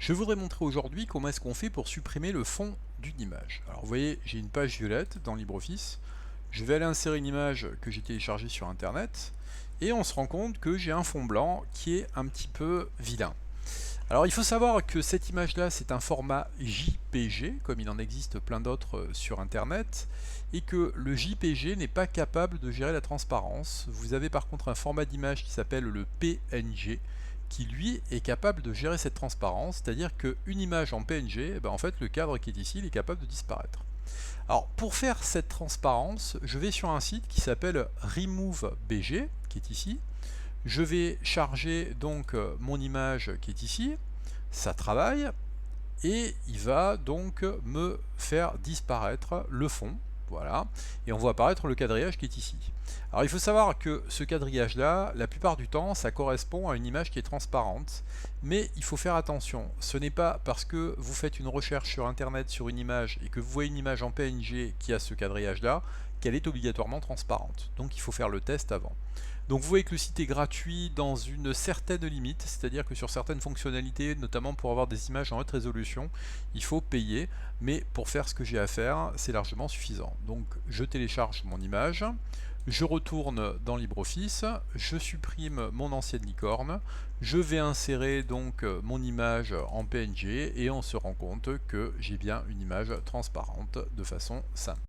Je voudrais montrer aujourd'hui comment est-ce qu'on fait pour supprimer le fond d'une image. Alors vous voyez, j'ai une page violette dans LibreOffice. Je vais aller insérer une image que j'ai téléchargée sur internet et on se rend compte que j'ai un fond blanc qui est un petit peu vilain. Alors il faut savoir que cette image là c'est un format JPG, comme il en existe plein d'autres sur internet, et que le JPG n'est pas capable de gérer la transparence. Vous avez par contre un format d'image qui s'appelle le PNG, qui lui est capable de gérer cette transparence, c'est-à-dire qu'une image en PNG, eh ben, en fait le cadre qui est ici il est capable de disparaître. Alors pour faire cette transparence, je vais sur un site qui s'appelle RemoveBG, qui est ici. Je vais charger donc mon image qui est ici, ça travaille, et il va donc me faire disparaître le fond, voilà, et on voit apparaître le quadrillage qui est ici. Alors il faut savoir que ce quadrillage là, la plupart du temps, ça correspond à une image qui est transparente, mais il faut faire attention, ce n'est pas parce que vous faites une recherche sur internet sur une image et que vous voyez une image en PNG qui a ce quadrillage là, qu'elle est obligatoirement transparente, donc il faut faire le test avant. Donc vous voyez que le site est gratuit dans une certaine limite, c'est-à-dire que sur certaines fonctionnalités, notamment pour avoir des images en haute résolution, il faut payer, mais pour faire ce que j'ai à faire, c'est largement suffisant. Donc je télécharge mon image, je retourne dans LibreOffice, je supprime mon ancienne licorne, je vais insérer donc mon image en PNG et on se rend compte que j'ai bien une image transparente de façon simple.